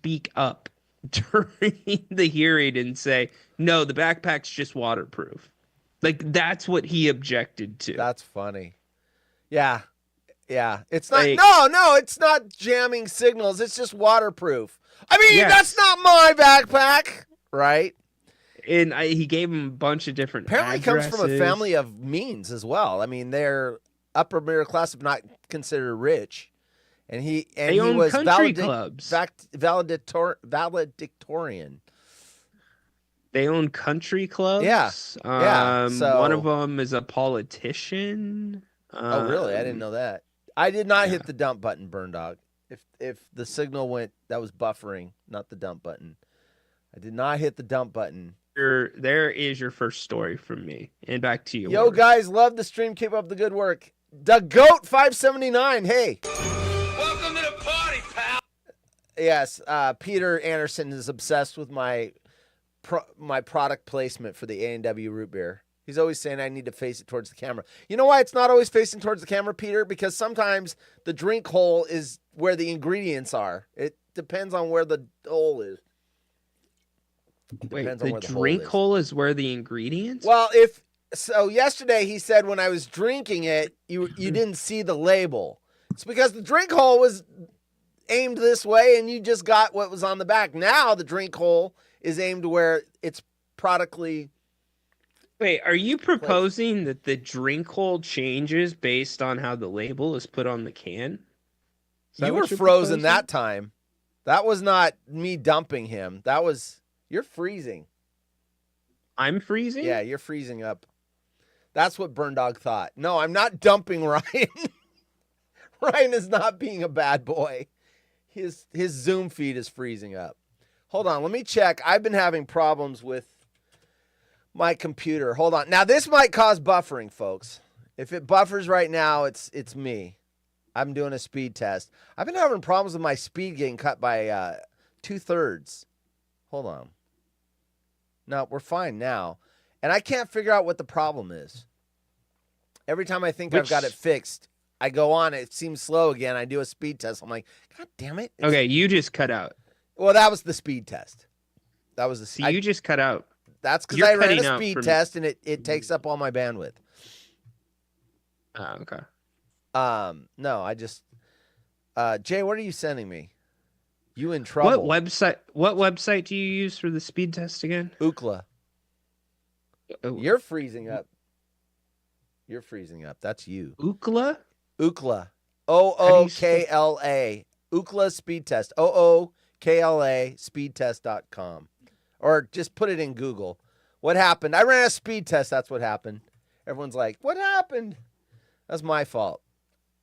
speak up during the hearing and say, no, the backpack's just waterproof. Like, that's what he objected to. That's funny. Yeah. Yeah. It's not, Like, no, it's not jamming signals. It's just waterproof. I mean, yes. that's not my backpack. Right? And he gave him a bunch of different Apparently addresses. comes from a family of means as well. I mean, they're upper middle class, if not considered rich. And he own was country clubs. valedictorian. They own country clubs. Yeah. So, one of them is a politician. Oh, really? I didn't know that. I did not hit the dump button, Burn Dog. If the signal went, that was buffering, not the dump button. I did not hit the dump button. There is your first story from me. And back to you. Yo, guys, love the stream. Keep up the good work. The Goat 579. Hey. Welcome to the party, pal. Yes, Peter Anderson is obsessed with my product placement for the A&W root beer. He's always saying I need to face it towards the camera. You know why it's not always facing towards the camera, Peter? Because sometimes the drink hole is where the ingredients are. It depends on where the hole is. Wait, the drink hole is where the ingredients? Well, yesterday he said when I was drinking it, you didn't see the label. It's because the drink hole was aimed this way and you just got what was on the back. Now the drink hole is aimed where it's productly. Wait, are you proposing that the drink hole changes based on how the label is put on the can? You were frozen that time. That was not me dumping him. That was... You're freezing. I'm freezing? Yeah, you're freezing up. That's what Burn Dog thought. No, I'm not dumping Ryan. Ryan is not being a bad boy. His Zoom feed is freezing up. Hold on, let me check. I've been having problems with my computer. Hold on. Now, this might cause buffering, folks. If it buffers right now, it's me. I'm doing a speed test. I've been having problems with my speed getting cut by 2/3. Hold on. No, we're fine now. And I can't figure out what the problem is. Every time I think I've got it fixed, I go on, it seems slow again. I do a speed test. I'm like, God damn it. Okay, you just cut out. Well, that was the speed test. That was the See, you just cut out. That's because I ran a speed test and it takes up all my bandwidth. Oh, okay. No, I just Jay, what are you sending me? You in trouble. What website do you use for the speed test again? Ookla. Oh. You're freezing up. You're freezing up. That's you. Ookla? Ookla. OOKLA. Ookla speed test. OOKLA speedtest.com. Or just put it in Google. What happened? I ran a speed test. That's what happened. Everyone's like, what happened? That's my fault.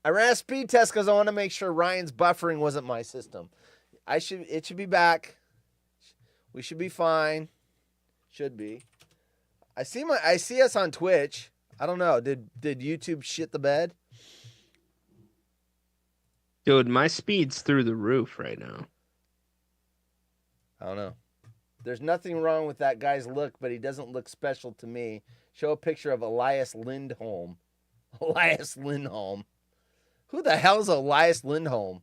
I ran a speed test because I want to make sure Ryan's buffering wasn't my system. It should be back. We should be fine. Should be. I see us on Twitch. I don't know. Did YouTube shit the bed? Dude, my speed's through the roof right now. I don't know. There's nothing wrong with that guy's look, but he doesn't look special to me. Show a picture of Elias Lindholm. Elias Lindholm. Who the hell is Elias Lindholm?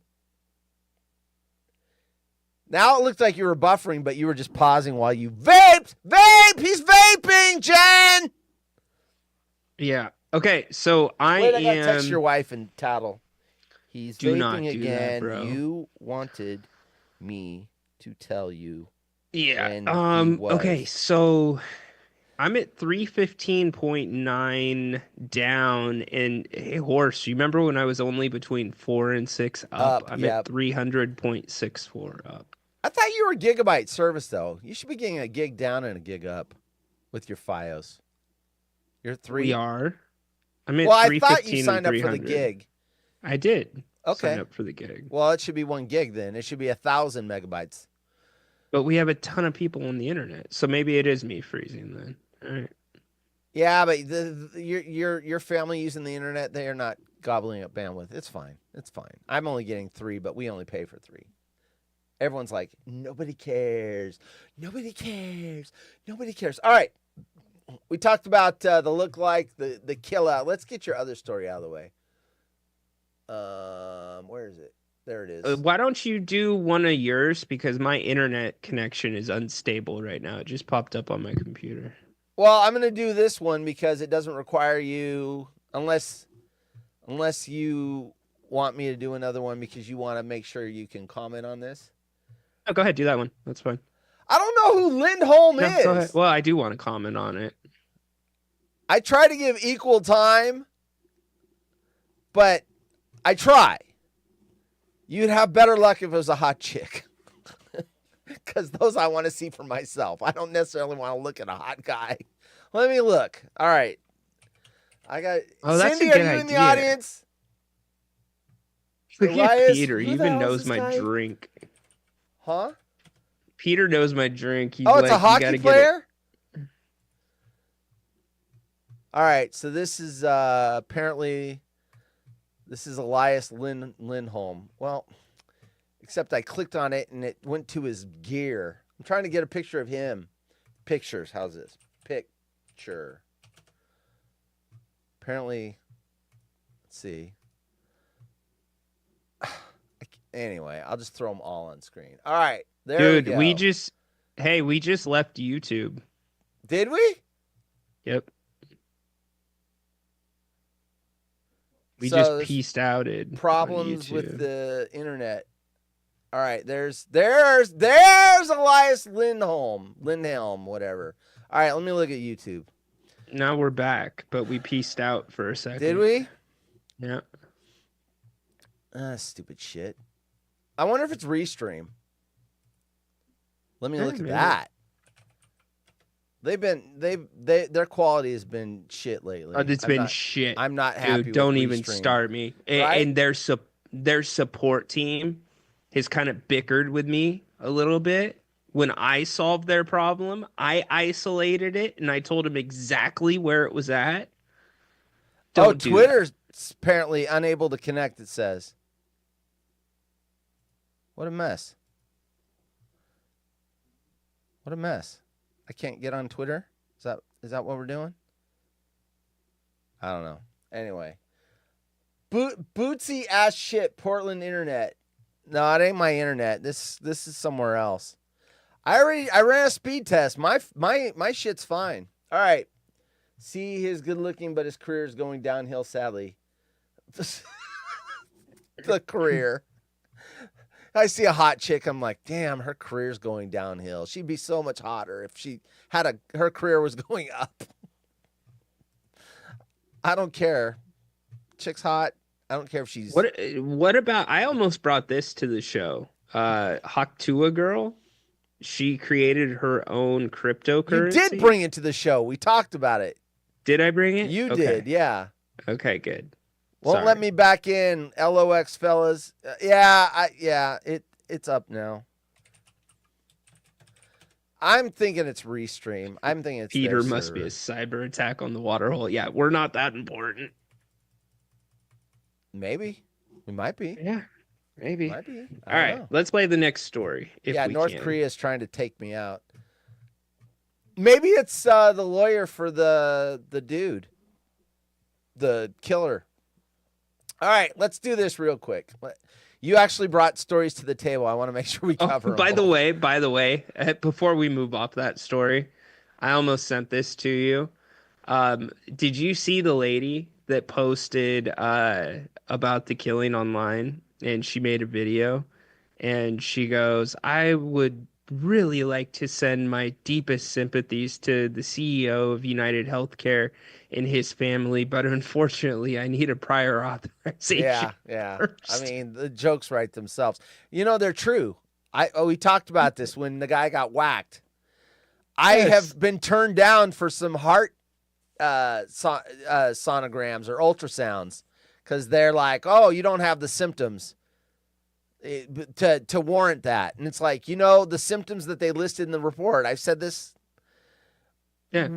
Now it looked like you were buffering, but you were just pausing while you vaped. Vape! He's vaping, Jen! Yeah. Okay, so I gotta text your wife and tattle. He's vaping again. That, bro. You wanted me to tell you. Yeah. Okay, so I'm at 315.9 down, and hey, Horse, you remember when I was only between 4 and 6 up? I'm at 300.64 up. I thought you were gigabyte service, though. You should be getting a gig down and a gig up with your FiOS. You're 3. We are. I'm at I thought you signed up for the gig. I did. Okay. Sign up for the gig. Well, it should be 1 gig then. It should be 1,000 megabytes. But we have a ton of people on the internet, so maybe it is me freezing then. All right. Yeah, but your family using the internet, they are not gobbling up bandwidth. It's fine. It's fine. I'm only getting 3, but we only pay for 3. Everyone's like, nobody cares. Nobody cares. Nobody cares. All right. We talked about the look like, the kill out. Let's get your other story out of the way. Where is it? There it is. Why don't you do one of yours? Because my internet connection is unstable right now. It just popped up on my computer. Well, I'm going to do this one because it doesn't require you, unless you want me to do another one because you want to make sure you can comment on this. Oh, go ahead, do that one. That's fine. I don't know who Lindholm No, is. go ahead. Well, I do want to comment on it. I try to give equal time, but I try. You'd have better luck if it was a hot chick. Because those I want to see for myself. I don't necessarily want to look at a hot guy. Let me look. All right. I got Cindy, are you in the audience? Look at Elias, Peter. He who the even hell is knows this my guy? drink. Huh? Peter knows my drink. He's It's a "You hockey gotta get player? All right, so this is apparently this is Elias Lindholm. Well, except I clicked on it and it went to his gear. I'm trying to get a picture of him. Pictures. How's this? Picture. Apparently, let's see. Anyway, I'll just throw them all on screen. All right, there Dude, we go. we just left YouTube. Did we? Yep. We So just there's pieced out it. problems with the internet. All right, there's Elias Lindholm, whatever. All right, let me look at YouTube. Now we're back, but we pieced out for a second. Did we? Yeah. Stupid shit. I wonder if it's restream. Let me look at maybe. that. Their quality has been shit lately. It's been shit. I'm not happy. Dude, don't with even restream. start me. Right? And their support team has kind of bickered with me a little bit. When I solved their problem, I isolated it and I told them exactly where it was at. Don't do Twitter's apparently unable to connect, it says. What a mess. What a mess. I can't get on Twitter? Is that what we're doing? I don't know. Anyway. Bootsy ass shit, Portland internet. No, it ain't my internet. This is somewhere else. I ran a speed test. My shit's fine. All right. See, he's good looking, but his career is going downhill, sadly. The career. I see a hot chick. I'm like, damn, her career's going downhill. She'd be so much hotter if she had her career was going up. I don't care. Chick's hot. I don't care if she's. What about? I almost brought this to the show. Haktua girl. She created her own cryptocurrency. You did bring it to the show. We talked about it. Did I bring it? You Okay. did, yeah. Okay, good. Won't Sorry. let me back in. LOX fellas. It's up now. I'm thinking it's restream. I'm thinking it's Peter their must be a server. cyber attack on the Waterhole. Yeah, we're not that important. Maybe. We might be. Yeah, maybe. Might be. All right, let's play the next story. If we North can. Korea is trying to take me out. Maybe it's the lawyer for the dude. The killer. All right, let's do this real quick. You actually brought stories to the table. I want to make sure we cover them. By the way, before we move off that story, I almost sent this to you. Did you see the lady that posted about the killing online? And she made a video, and she goes, "I would really like to send my deepest sympathies to the CEO of United Healthcare and his family, but unfortunately, I need a prior authorization." Yeah. first." I mean, the jokes write themselves. You know, they're true. We talked about this when the guy got whacked. I have been turned down for some heart sonograms or ultrasounds because they're like, "Oh, you don't have the symptoms to warrant that." And it's like, the symptoms that they listed in the report. I've said this. Yeah.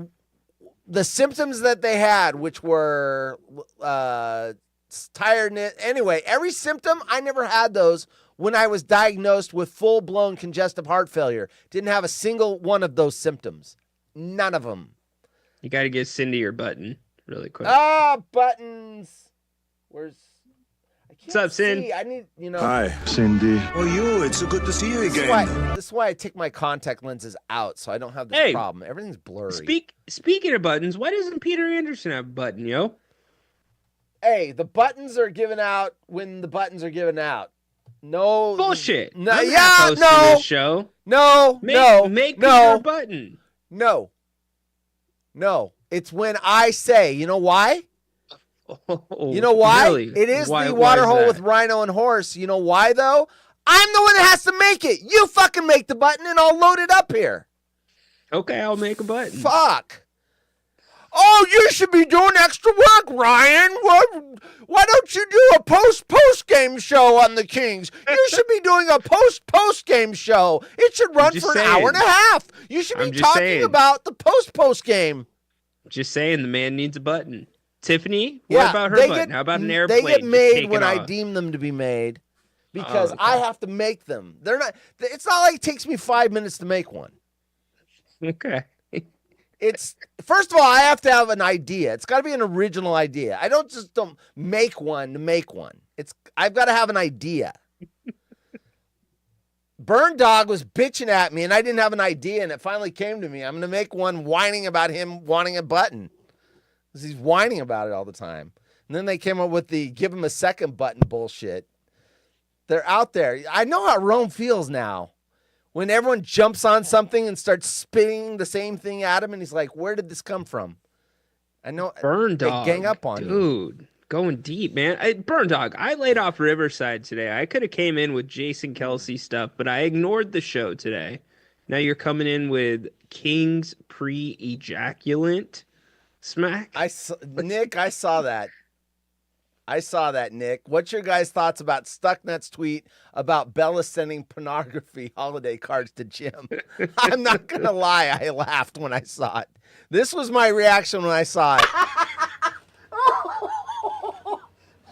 The symptoms that they had, which were tiredness. Anyway, every symptom, I never had those when I was diagnosed with full-blown congestive heart failure. Didn't have a single one of those symptoms. None of them. You got to give Cindy your button really quick. Buttons. What's up, Sin? See, I need, Hi, Cindy. Oh, it's so good to see you again. This is why I take my contact lenses out, so I don't have this problem. Everything's blurry. Speaking of buttons, why doesn't Peter Anderson have a button, yo? Hey, the buttons are given out when the buttons are given out. No bullshit. No, I'm yeah, not hosting no. This show. No, Make Peter a button. No. It's when I say. You know why? You know why? Really? It is the Waterhole with Ryno and Horse. You know why, though? I'm the one that has to make it. You fucking make the button and I'll load it up here. Okay, I'll make a button. Fuck. Oh, you should be doing extra work, Ryan. Why don't you do a post-game show on the Kings? You should be doing a post-game show. It should run for an hour and a half. You should be talking about the post game. Just saying, the man needs a button. Tiffany, what about her button? How about an airplane? They get made when I deem them to be made because I have to make them. They're not. It's not like it takes me 5 minutes to make one. Okay. It's first of all, I have to have an idea. It's got to be an original idea. I don't make one to make one. I've got to have an idea. Burn Dog was bitching at me, and I didn't have an idea, and it finally came to me. I'm going to make one whining about him wanting a button. Because he's whining about it all the time. And then they came up with the give him a second button bullshit. They're out there. I know how Rome feels now. When everyone jumps on something and starts spitting the same thing at him, and he's like, where did this come from? I know. Burn Dog. They gang up on you. Dude, going deep, man. Burn Dog, I laid off Riverside today. I could have came in with Jason Kelsey stuff, but I ignored the show today. Now you're coming in with King's pre-ejaculant smack. Nick, I saw that. Nick. What's your guys' thoughts about Stucknut's tweet about Bella sending pornography holiday cards to Jim? I'm not going to lie. I laughed when I saw it. This was my reaction when I saw it.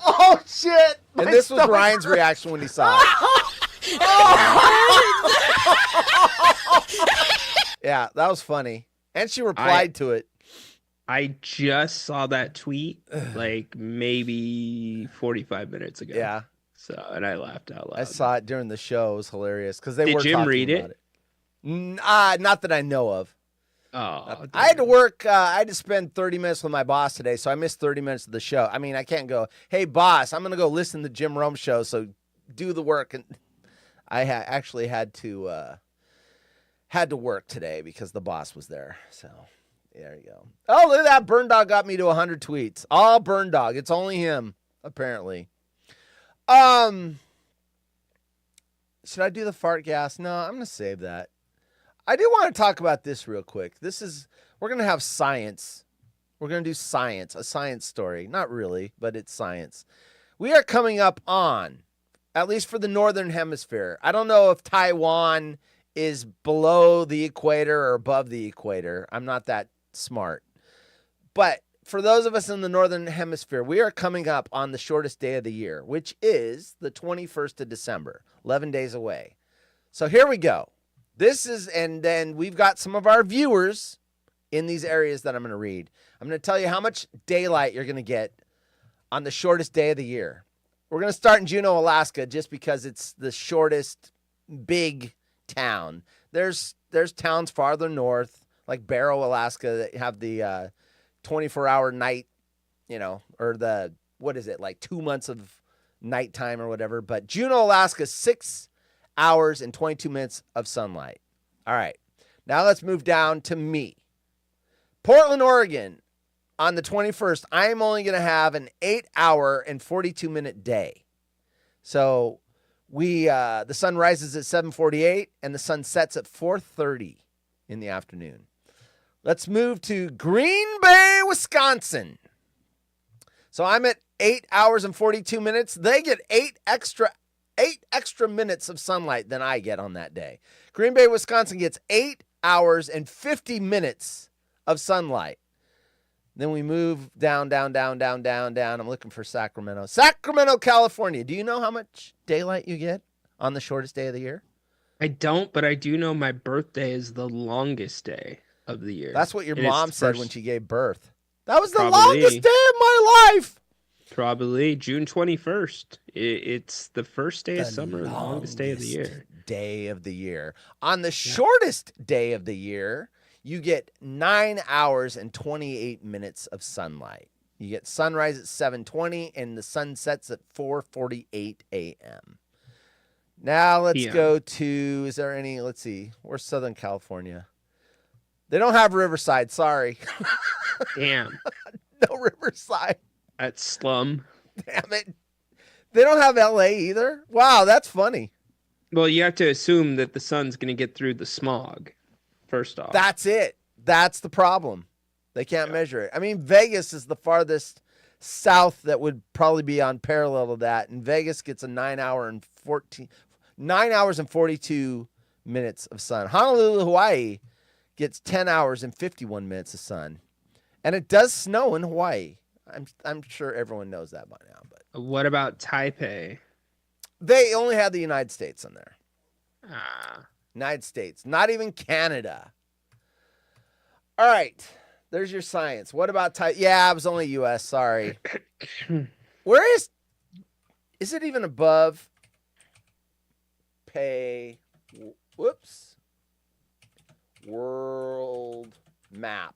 Oh, shit. And this was Ryan's reaction when he saw it. Yeah, that was funny. And she replied to it. I just saw that tweet like maybe 45 minutes ago. Yeah. So, and I laughed out loud. I saw it during the show. It was hilarious because they were talking talking about it. Did Jim read it. Not that I know of. Oh, I had to work. I had to spend 30 minutes with my boss today, so I missed 30 minutes of the show. I mean, I can't go, hey, boss, I'm going to go listen to the Jim Rome show, so do the work. And I actually had to work today because the boss was there. So there you go. Oh, look at that. Burn Dog got me to 100 tweets. All Burn Dog. It's only him, apparently. Should I do the fart gas? No, I'm going to save that. I do want to talk about this real quick. We're going to have science. We're going to do science, a science story. Not really, but it's science. We are coming up on, at least for the Northern Hemisphere. I don't know if Taiwan is below the equator or above the equator. I'm not that smart. But for those of us in the Northern Hemisphere, we are coming up on the shortest day of the year, which is the 21st of December, 11 days away. So here we go. And then we've got some of our viewers in these areas that I'm going to read. I'm going to tell you how much daylight you're going to get on the shortest day of the year. We're going to start in Juneau, Alaska, just because it's the shortest big town. There's towns farther north, like Barrow, Alaska, that have the 24-hour night, or the, what is it, like 2 months of nighttime or whatever. But Juneau, Alaska, 6 hours and 22 minutes of sunlight. All right. Now let's move down to me. Portland, Oregon, on the 21st, I am only going to have an 8-hour and 42-minute day. So the sun rises at 7:48 and the sun sets at 4:30 in the afternoon. Let's move to Green Bay, Wisconsin. So I'm at 8 hours and 42 minutes. They get 8 extra minutes of sunlight than I get on that day. Green Bay, Wisconsin gets 8 hours and 50 minutes of sunlight. Then we move down. I'm looking for Sacramento. Sacramento, California. Do you know how much daylight you get on the shortest day of the year? I don't, but I do know my birthday is the longest day of the year. That's what your mom said when she gave birth. That was the longest day of my life. Probably June 21st. It's the first day of The summer, the longest day of the year. longest day of the year. On the shortest day of the year, you get 9 hours and 28 minutes of sunlight. You get sunrise at 7:20 and the sun sets at 4:48 a.m. Now let's go to, is there any, let's see, where's Southern California? They don't have Riverside, sorry. Damn. No Riverside. That's slum. Damn it. They don't have LA either? Wow, that's funny. Well, you have to assume that the sun's going to get through the smog, first off. That's it. That's the problem. They can't measure it. I mean, Vegas is the farthest south that would probably be on parallel to that. And Vegas gets a 9 hours and 42 minutes of sun. Honolulu, Hawaii gets 10 hours and 51 minutes of sun. And it does snow in Hawaii. I'm sure everyone knows that by now. But what about Taipei? they only had the United States on there. Ah. United States, not even Canada. All right, there's your science. What about Yeah, it was only U.S. Sorry. Where is it even above pay? Whoops. World map.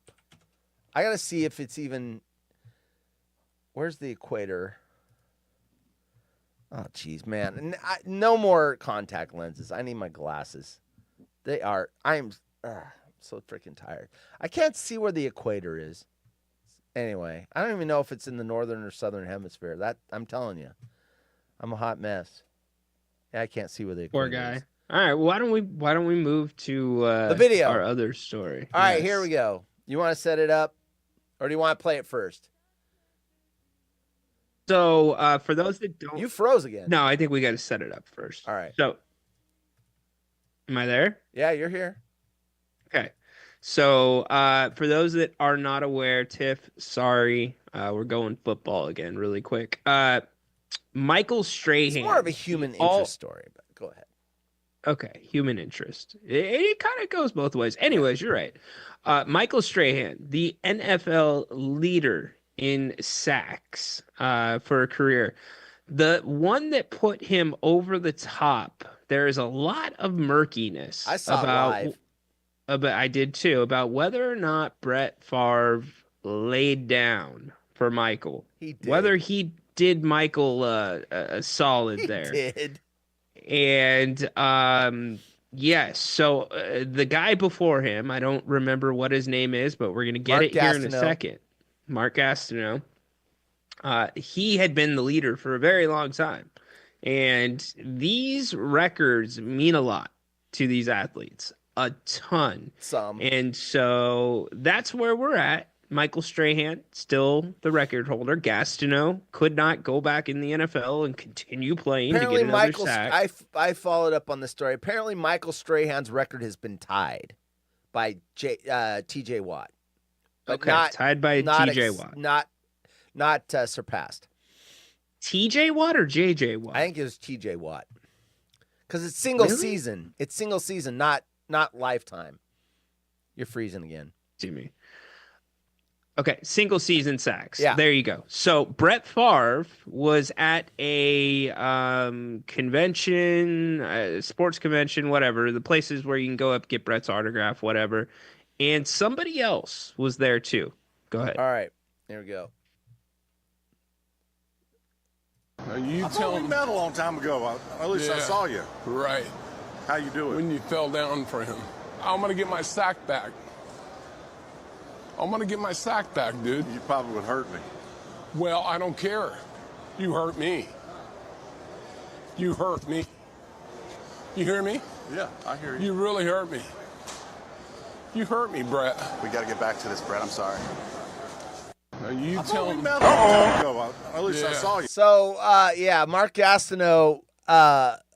I gotta see if it's even. Where's the equator? Oh, geez, man. No more contact lenses. I need my glasses. I'm so freaking tired. I can't see where the equator is. Anyway, I don't even know if it's in the northern or southern hemisphere. That I'm telling you, I'm a hot mess. Yeah, I can't see where the equator Poor guy. is. All right, why don't we move to the video, our other story? All right, here we go. You want to set it up, or do you want to play it first? So, for those that don't, you froze again. No, I think we got to set it up first. All right. So, am I there? Yeah, you're here. Okay. So, for those that are not aware, Tiff, sorry, we're going football again, really quick. Michael Strahan. It's more of a human interest story, but go ahead. Okay, human interest. It kind of goes both ways. Anyways, you're right. Michael Strahan, the NFL leader in sacks for a career. The one that put him over the top, there is a lot of murkiness. I saw it live. But I did too, about whether or not Brett Favre laid down for Michael. He did. Whether he did Michael a solid there. He did. And yes, so the guy before him, I don't remember what his name is, but we're going to get it here in a second. Mark Gastineau. He had been the leader for a very long time. And these records mean a lot to these athletes. A ton. Some. And so that's where we're at. Michael Strahan, still the record holder. Gastineau could not go back in the NFL and continue playing Apparently, to get another sack. I followed up on the story. Apparently, Michael Strahan's record has been tied by T.J. Watt. But okay, tied by T.J. Watt. Not surpassed. T.J. Watt or J.J. Watt? I think it was T.J. Watt. Because it's single season. It's single season, not lifetime. You're freezing again. See me. Okay, single season sacks. Yeah. There you go. So Brett Favre was at a convention, sports convention, whatever, the places where you can go up, get Brett's autograph, whatever. And somebody else was there too. Go ahead. All right, here we go. I thought we met a long time ago. At least I saw you. Right. How you doing? When you fell down for him. I'm going to get my sack back. I'm going to get my sack back, dude. You probably would hurt me. Well, I don't care. You hurt me. You hurt me. You hear me? Yeah, I hear you. You really hurt me. You hurt me, Brett. We got to get back to this, Brett. I'm sorry. You tell me. At least I saw you. So, Mark Gastineau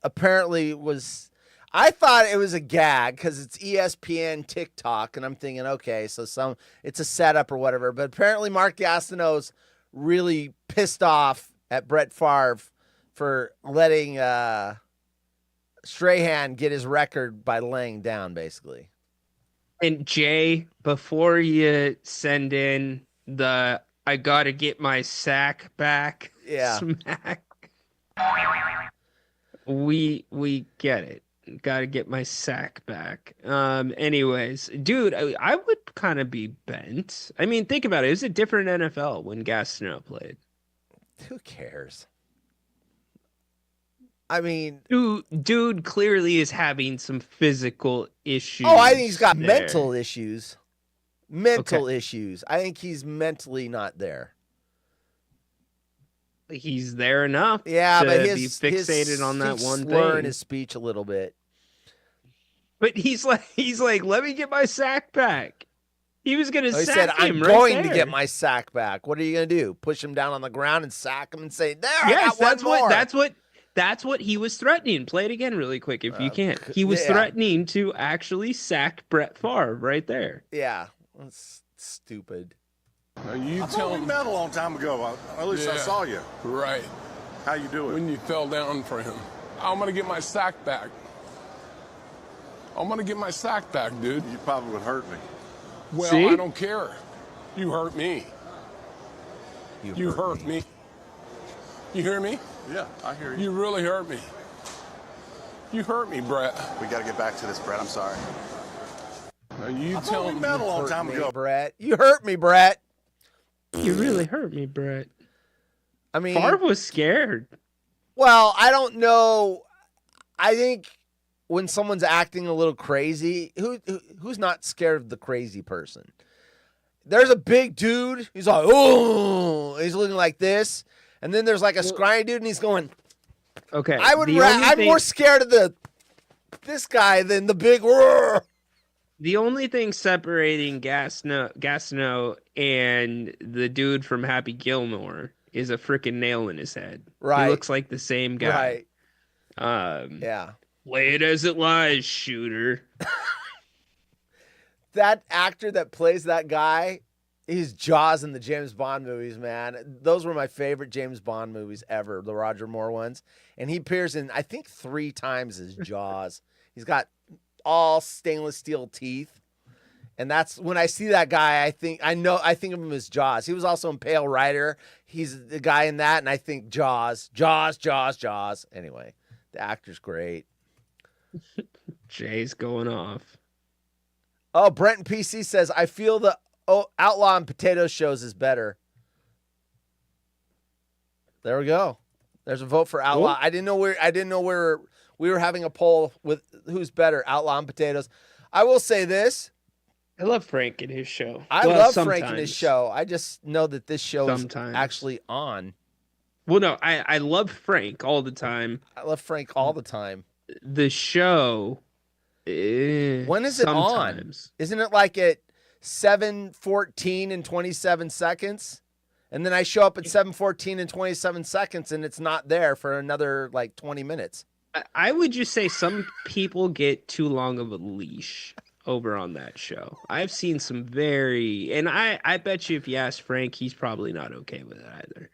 apparently was. I thought it was a gag because it's ESPN TikTok, and I'm thinking, okay, so it's a setup or whatever. But apparently, Mark Gastineau's really pissed off at Brett Favre for letting Strahan get his record by laying down, basically. And Jay, before you send in the I gotta get my sack back. Yeah. Smack. We get it. Gotta get my sack back. Anyways, dude, I would kind of be bent. I mean, think about it. It was a different NFL when Gas Snow played. Who cares? I mean, Dude clearly is having some physical issues. oh, I think he's got there. mental issues. Mental Okay. issues. I think he's mentally not there. He's there enough Yeah, to but be his fixated on that he's one slurring thing. his speech a little bit. But he's like, let me get my sack back. He was gonna Oh, he sack said, him "I'm right going to there. get my sack back." What are you gonna do? Push him down on the ground and sack him and say, "There, Yes, I got one more." that's what he was threatening. Play it again really quick if you can. He was yeah. threatening to actually sack Brett Favre right there. Yeah, that's stupid. Now you I tell thought we him. met a long time ago. At least I Yeah. saw you. Right. How you doing? When you fell down for him. I'm gonna get my sack back. I'm gonna get my sack back, dude. You probably would hurt me. Well, See? I don't care. You hurt me. You hurt me. You hear me? Yeah, I hear you. You really hurt me. You hurt me, Brett. We got to get back to this, Brett. I'm sorry. Now you I tell thought we him. met a long Hurt time me, ago. Brett. You hurt me, Brett. You really hurt me, Brett. I mean, Favre was scared. well, I don't know. I think when someone's acting a little crazy, who's not scared of the crazy person? There's a big dude. He's like, oh, he's looking like this, and then there's like a scrawny dude, and he's going. Okay. I'm more scared of this guy than the big. The only thing separating Gasno and the dude from Happy Gilmore is a freaking nail in his head. Right. He looks like the same guy. Right. Yeah. Play it as it lies, shooter. That actor that plays that guy, he's Jaws in the James Bond movies, man. Those were my favorite James Bond movies ever, the Roger Moore ones. And he appears in, I think, 3 times as Jaws. He's got all stainless steel teeth. And that's when I see that guy, I think of him as Jaws. He was also in Pale Rider. He's the guy in that, and I think Jaws. Anyway, the actor's great. Jay's going off. Oh, Brent PC says, I feel the Outlaw and Potato shows is better. There we go. There's a vote for Outlaw. Cool. I didn't know where we were having a poll with who's better, Outlaw and Potatoes. I will say this. I love Frank and his show. I Well, love Frank and his sometimes. show. I just know that this show Sometimes. is actually on. Well, no, I love Frank all the time. I love Frank all the time. The show. When is it on? sometimes. Isn't it like at 7:14 and 27 seconds? And then I show up at 7:14 and 27 seconds and it's not there for another like 20 minutes. I would just say some people get too long of a leash over on that show. I've seen some and I bet you if you ask Frank, he's probably not okay with it either.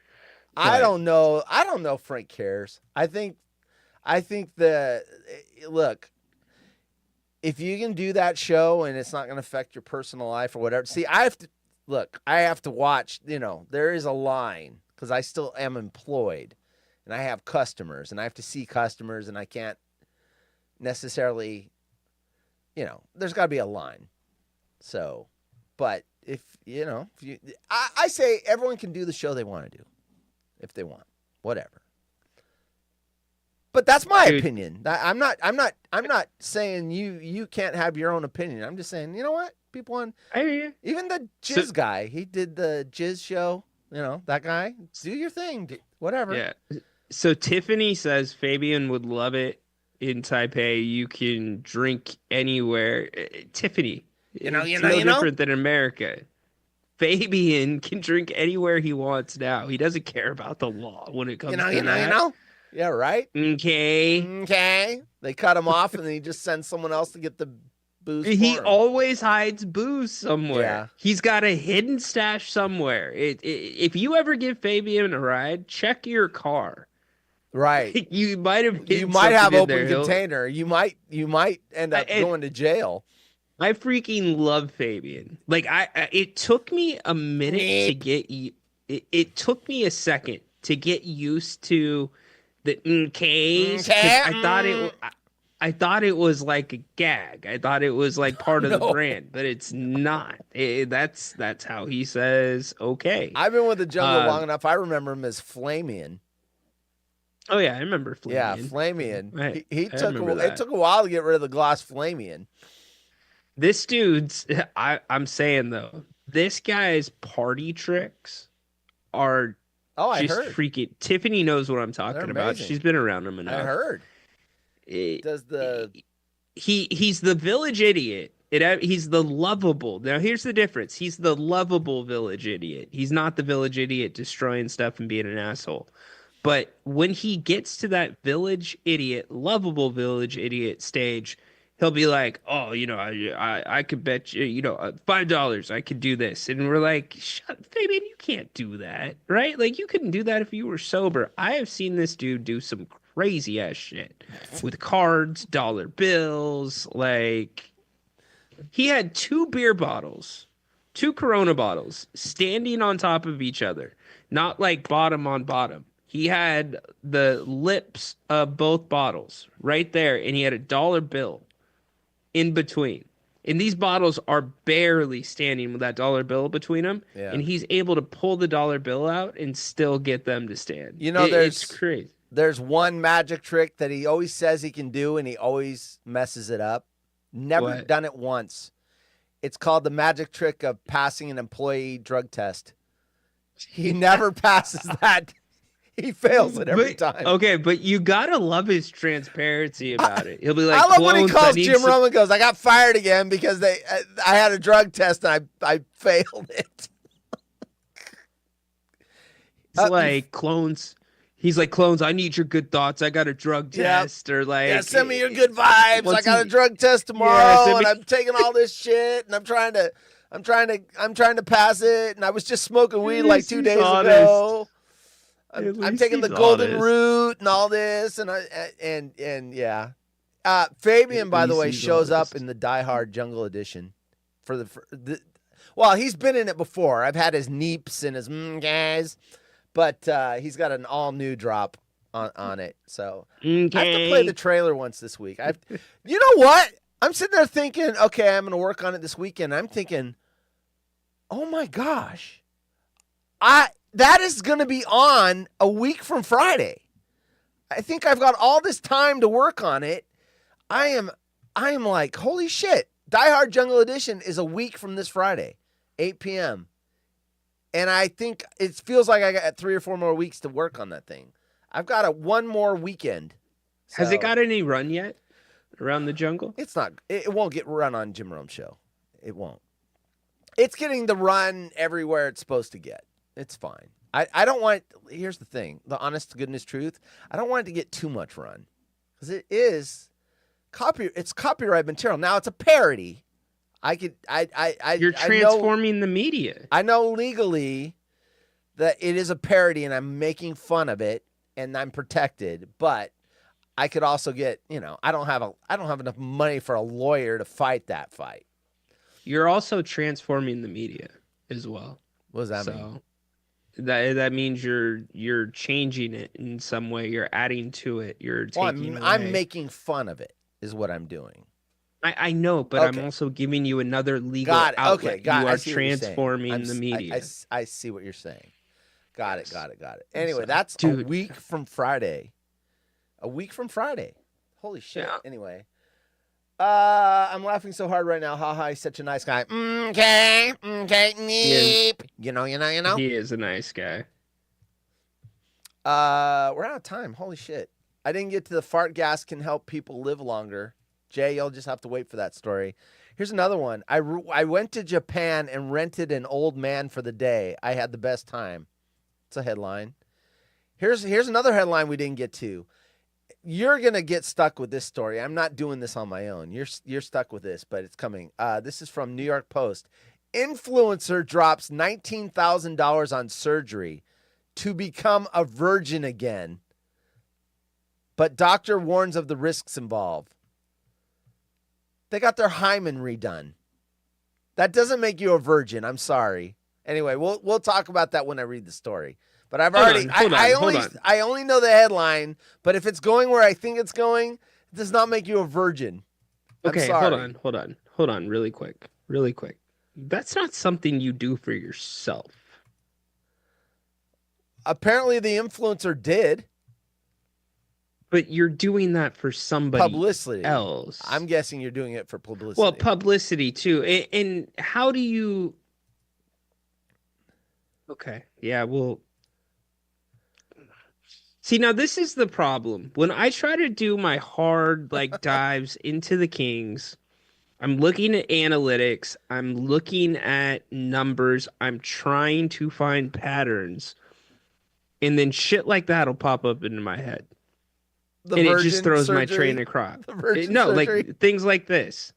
I don't know. I don't know if Frank cares. I think look, if you can do that show and it's not going to affect your personal life or whatever. See, I have to watch, there is a line because I still am employed and I have customers and I have to see customers and I can't necessarily, there's got to be a line. So, but I say everyone can do the show they want to do if they want, whatever. But that's my opinion. I'm not saying you can't have your own opinion. I'm just saying, you know what? People want. I hear you. Even the Jizz guy, he did the Jizz show. That guy. Do your thing. Whatever. Yeah. So Tiffany says Fabian would love it in Taipei. You can drink anywhere. Tiffany, it's no different than America. Fabian can drink anywhere he wants now. He doesn't care about the law when it comes to that. Yeah, right. Okay. They cut him off, and then he just sends someone else to get the booze. He for him. always hides booze somewhere. Yeah. He's got a hidden stash somewhere. If you ever give Fabian a ride, check your car. Right. You might have. You might have in open there. container. You might end up going to jail. I freaking love Fabian. Like it took me a minute to get it took me a second to get used to the K's, because I thought it was like a gag. I thought it was like part of the No. brand, but it's not. That's how he says okay. I've been with the jungle Um, long enough. I remember him as Flamian. Oh yeah, I remember Flamian. Yeah, Flamian. He I took remember it that. took a while to get rid of the gloss Flamian. This dude's. I'm saying though, this guy's party tricks are Oh, I just heard. freaking. Tiffany knows what I'm talking about. amazing. She's been around him enough. I heard. Eh, Does the he's the village idiot. He's the lovable. Now here's the difference. He's the lovable village idiot. He's not the village idiot destroying stuff and being an asshole. But when he gets to that village idiot, lovable village idiot stage, he'll be like, "Oh, I could bet you, $5 I could do this," and we're like, "Shut, Fabian, you can't do that, right? Like you couldn't do that if you were sober." I have seen this dude do some crazy ass shit with cards, dollar bills. Like he had two beer bottles, two Corona bottles, standing on top of each other, not like bottom on bottom. He had the lips of both bottles right there, and he had a dollar bill in between. And these bottles are barely standing with that dollar bill between them. Yeah. And he's able to pull the dollar bill out and still get them to stand. It's crazy. There's one magic trick that he always says he can do, and he always messes it up. Never What? done it once. It's called the magic trick of passing an employee drug test. He never passes that. He fails it every time. Okay, but you gotta love his transparency about it. He'll be like, I love when he "Clones, I calls need Jim some-" Rome and goes, "I got fired again because I had a drug test and I failed it." It's like clones. He's like, "Clones, I need your good thoughts. I got a drug test," or like, Yeah, send me your good vibes. I got a drug test tomorrow, send and me- I'm taking all this shit, and I'm trying to pass it, and I was just smoking weed like least 2 he's days honest. ago. At I'm least taking the he's golden honest. route and all this, and yeah. Fabian, At by the least way, he's shows honest. up in the Die Hard Jungle Edition well, he's been in it before. I've had his neeps and his guys, but he's got an all new drop on it. So I have to play the trailer once this week. You know what? I'm sitting there thinking, okay, I'm going to work on it this weekend. I'm thinking, oh my gosh, that is going to be on a week from Friday. I think I've got all this time to work on it. I am like, holy shit. Die Hard Jungle Edition is a week from this Friday, 8 p.m. And I think it feels like I got 3 or 4 more weeks to work on that thing. I've got one more weekend. Has it So, got any run yet around the jungle? it won't get run on Jim Rome's show. It won't. It's getting the run everywhere it's supposed to get. It's fine. I don't want, here's the thing, the honest to goodness truth, I don't want it to get too much run. Because it is it's copyright material. Now it's a parody. You're transforming the media. I know legally that it is a parody and I'm making fun of it and I'm protected, but I could also get, I don't have enough money for a lawyer to fight that fight. You're also transforming the media as well. What does that mean? So that means you're changing it in some way. You're adding to it. You're taking I'm away. making fun of it is what I'm doing. I know, but Okay. I'm also giving you another legal Got it. outlet. Okay, got it. You I are see what you're saying. transforming the media. I see what you're saying. Got it. Anyway, So, that's a dude. week from Friday. A week from Friday. Holy shit. Yeah. Anyway. I'm laughing so hard right now. Haha, he's such a nice guy. Okay, neep. You know. He is a nice guy. We're out of time. Holy shit. I didn't get to the fart gas can help people live longer. Jay, you'll just have to wait for that story. Here's another one. I went to Japan and rented an old man for the day. I had the best time. It's a headline. Here's another headline we didn't get to. You're going to get stuck with this story. I'm not doing this on my own. You're stuck with this, but it's coming. This is from New York Post. Influencer drops $19,000 on surgery to become a virgin again. But doctor warns of the risks involved. They got their hymen redone. That doesn't make you a virgin. I'm sorry. Anyway, we'll talk about that when I read the story. But I've Hold already on, I only know the headline, but if it's going where I think it's going, it does not make you a virgin. Okay, I'm sorry. hold on, really quick. That's not something you do for yourself. Apparently the influencer did. But you're doing that for somebody Publicity else. I'm guessing you're doing it for publicity. Well, publicity too. And how do you... Okay, yeah, well... See, now this is the problem. When I try to do my hard dives into the Kings, I'm looking at analytics, I'm looking at numbers, I'm trying to find patterns, and then shit like that'll pop up into my head. The and it just throws surgery, my train of thought. No, like things like this.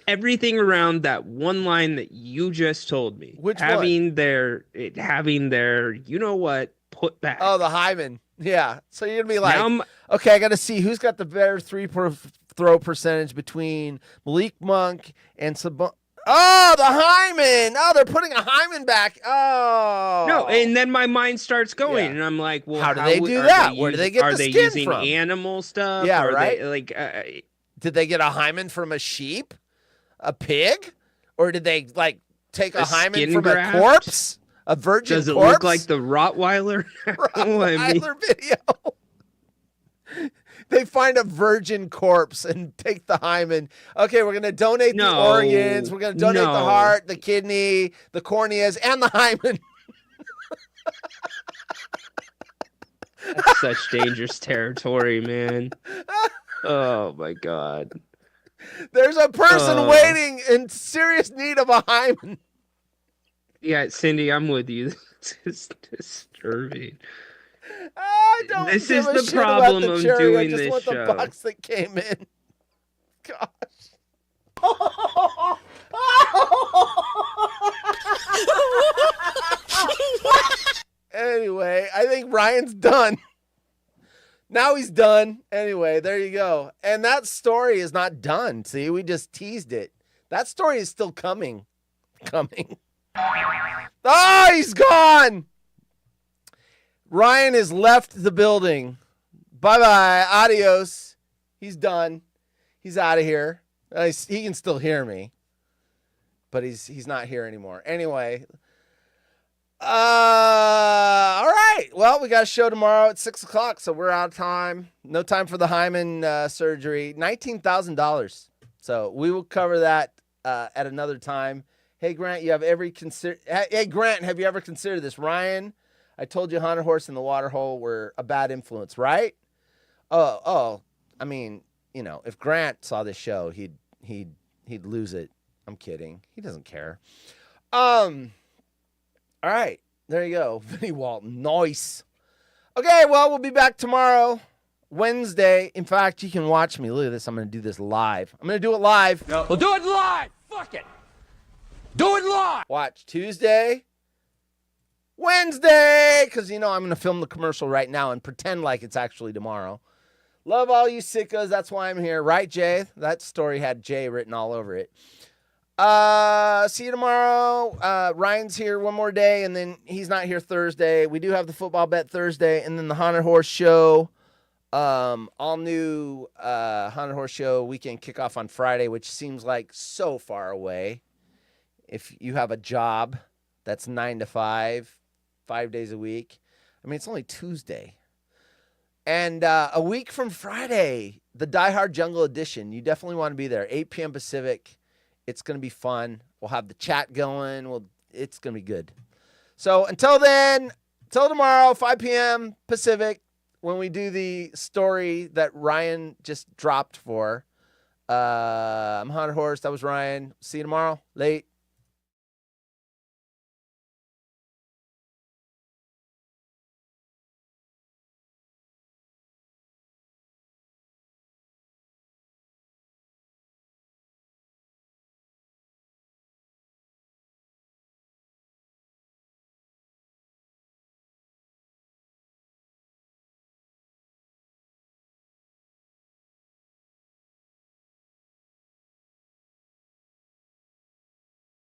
Everything around that one line that you just told me. Which having one? having their, you know what, put back. Oh, the hymen. Yeah. So you're gonna be like, okay, I got to see who's got the better throw percentage between Malik Monk and Sabon. Oh, the hymen. Oh, they're putting a hymen back. Oh. No, and then my mind starts going, and I'm like, well, how do they do that? Where do they get the skin from? Are they using animal stuff? Yeah, are right. They, did they get a hymen from a sheep, a pig, or did they take a hymen from a corpse, a virgin corpse? Does it look like the Rottweiler? Rottweiler video. They find a virgin corpse and take the hymen. Okay, we're going to donate the organs. We're going to donate the heart, the kidney, the corneas, and the hymen. That's such dangerous territory, man. Oh, my God. There's a person waiting in serious need of a hymen. Yeah, Cindy, I'm with you. This is disturbing. I don't this give is a the shit problem about the of cherry. doing I just this want show. the box that came in. Gosh. Anyway, I think Ryan's done. Now he's done. Anyway, there you go. And that story is not done. See, we just teased it. That story is still coming. Oh, he's gone. Ryan has left the building. Bye-bye. Adios. He's done. He's out of here. He can still hear me, but he's not here anymore. Anyway. All right. Well, we got a show tomorrow at 6:00, so we're out of time. No time for the hymen surgery. $19,000. So we will cover that at another time. Hey, Grant, Hey, Grant, have you ever considered this? Ryan, I told you Hunter Horse and the Waterhole were a bad influence, right? Oh. I mean, if Grant saw this show, he'd lose it. I'm kidding. He doesn't care. All right. There you go. Vinnie Walton. Nice. Okay, well, we'll be back tomorrow, Wednesday. In fact, you can watch me. Look at this. I'm going to do this live. I'm going to do it live. No. We'll do it live. Fuck it. Do it live. Watch Tuesday, Wednesday, because, I'm going to film the commercial right now and pretend like it's actually tomorrow. Love all you sickos. That's why I'm here. Right, Jay? That story had Jay written all over it. See you tomorrow. Ryan's here one more day, and then he's not here Thursday. We do have the football bet Thursday, and then the Haunted Horse show. All new Haunted Horse show weekend kickoff on Friday, which seems like so far away. If you have a job that's 9 to 5, 5 days a week. I mean, it's only Tuesday. And a week from Friday, the Die Hard Jungle Edition. You definitely want to be there. 8 p.m. Pacific. It's going to be fun. We'll have the chat going. It's going to be good. So until then, till tomorrow, 5 p.m. Pacific, when we do the story that Ryan just dropped for. I'm Haunted Horse. That was Ryan. See you tomorrow. Late.